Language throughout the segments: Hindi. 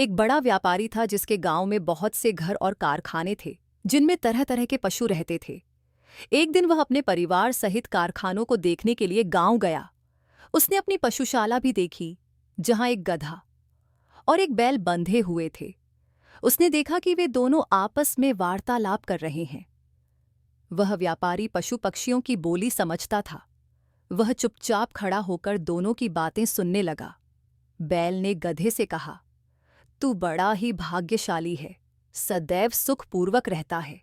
एक बड़ा व्यापारी था जिसके गांव में बहुत से घर और कारखाने थे जिनमें तरह तरह के पशु रहते थे। एक दिन वह अपने परिवार सहित कारखानों को देखने के लिए गांव गया। उसने अपनी पशुशाला भी देखी, जहां एक गधा और एक बैल बंधे हुए थे। उसने देखा कि वे दोनों आपस में वार्तालाप कर रहे हैं। वह व्यापारी पशु पक्षियों की बोली समझता था। वह चुपचाप खड़ा होकर दोनों की बातें सुनने लगा। बैल ने गधे से कहा, तू बड़ा ही भाग्यशाली है, सदैव सुखपूर्वक रहता है।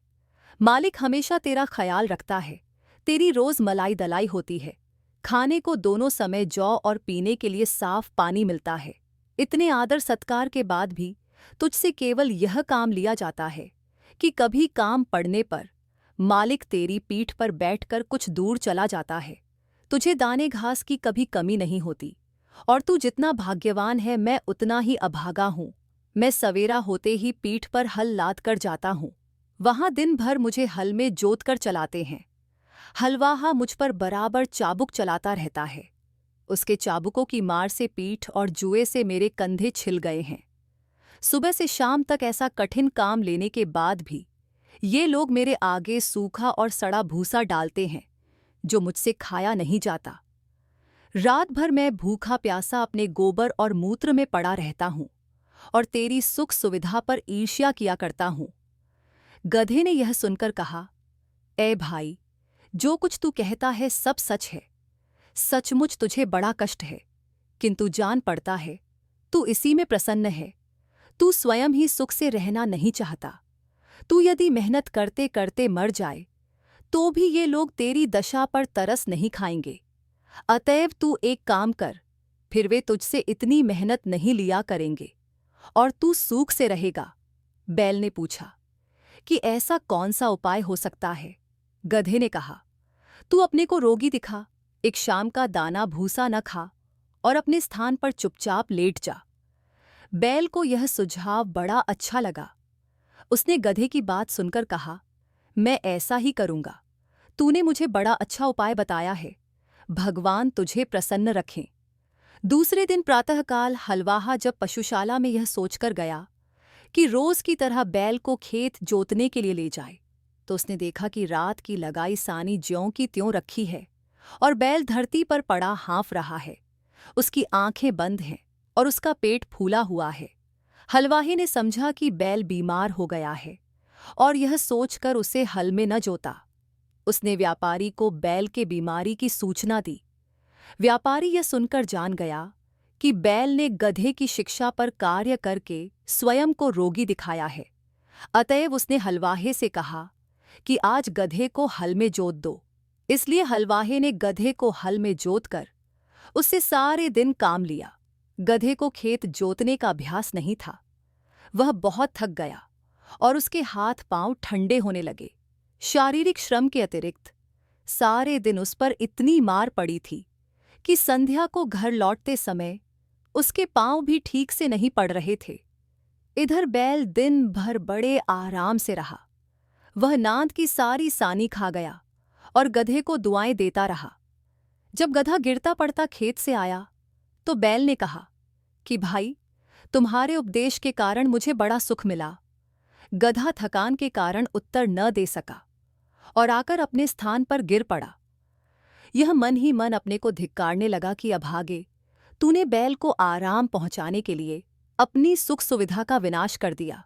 मालिक हमेशा तेरा ख्याल रखता है। तेरी रोज मलाई दलाई होती है। खाने को दोनों समय जौ और पीने के लिए साफ पानी मिलता है। इतने आदर सत्कार के बाद भी तुझसे केवल यह काम लिया जाता है कि कभी काम पड़ने पर मालिक तेरी पीठ पर बैठकर कुछ दूर चला जाता है। तुझे दाने घास की कभी कमी नहीं होती। और तू जितना भाग्यवान है, मैं उतना ही अभागा हूँ। मैं सवेरा होते ही पीठ पर हल लाद कर जाता हूँ। वहां दिन भर मुझे हल में जोत कर चलाते हैं। हलवाहा मुझ पर बराबर चाबुक चलाता रहता है। उसके चाबुकों की मार से पीठ और जुए से मेरे कंधे छिल गए हैं। सुबह से शाम तक ऐसा कठिन काम लेने के बाद भी ये लोग मेरे आगे सूखा और सड़ा भूसा डालते हैं जो मुझसे खाया नहीं जाता। रात भर मैं भूखा प्यासा अपने गोबर और मूत्र में पड़ा रहता हूं और तेरी सुख सुविधा पर ईर्ष्या किया करता हूं। गधे ने यह सुनकर कहा, ए भाई, जो कुछ तू कहता है सब सच है। सचमुच तुझे बड़ा कष्ट है, किंतु जान पड़ता है तू इसी में प्रसन्न है। तू स्वयं ही सुख से रहना नहीं चाहता। तू यदि मेहनत करते करते मर जाए तो भी ये लोग तेरी दशा पर तरस नहीं खाएंगे। अतएव तू एक काम कर, फिर वे तुझसे इतनी मेहनत नहीं लिया करेंगे और तू सूख से रहेगा। बैल ने पूछा कि ऐसा कौन सा उपाय हो सकता है। गधे ने कहा, तू अपने को रोगी दिखा, एक शाम का दाना भूसा न खा और अपने स्थान पर चुपचाप लेट जा। बैल को यह सुझाव बड़ा अच्छा लगा। उसने गधे की बात सुनकर कहा, मैं ऐसा ही करूंगा। तूने मुझे बड़ा अच्छा उपाय बताया है। भगवान तुझे प्रसन्न रखें। दूसरे दिन प्रातःकाल हलवाहा जब पशुशाला में यह सोचकर गया कि रोज की तरह बैल को खेत जोतने के लिए ले जाए, तो उसने देखा कि रात की लगाई सानी ज्यों की त्यों रखी है और बैल धरती पर पड़ा हाँफ रहा है। उसकी आंखें बंद हैं और उसका पेट फूला हुआ है। हलवाहे ने समझा कि बैल बीमार हो गया है और यह सोचकर उसे हल में न जोता। उसने व्यापारी को बैल के बीमारी की सूचना दी। व्यापारी यह सुनकर जान गया कि बैल ने गधे की शिक्षा पर कार्य करके स्वयं को रोगी दिखाया है। अतएव उसने हलवाहे से कहा कि आज गधे को हल में जोत दो। इसलिए हलवाहे ने गधे को हल में जोतकर उससे सारे दिन काम लिया। गधे को खेत जोतने का अभ्यास नहीं था। वह बहुत थक गया और उसके हाथ पांव ठंडे होने लगे। शारीरिक श्रम के अतिरिक्त सारे दिन उस पर इतनी मार पड़ी थी कि संध्या को घर लौटते समय उसके पांव भी ठीक से नहीं पड़ रहे थे। इधर बैल दिन भर बड़े आराम से रहा। वह नांद की सारी सानी खा गया और गधे को दुआएं देता रहा। जब गधा गिरता पड़ता खेत से आया तो बैल ने कहा कि भाई, तुम्हारे उपदेश के कारण मुझे बड़ा सुख मिला। गधा थकान के कारण उत्तर न दे सका और आकर अपने स्थान पर गिर पड़ा। यह मन ही मन अपने को धिक्कारने लगा कि अभागे, तूने बैल को आराम पहुंचाने के लिए अपनी सुख सुविधा का विनाश कर दिया।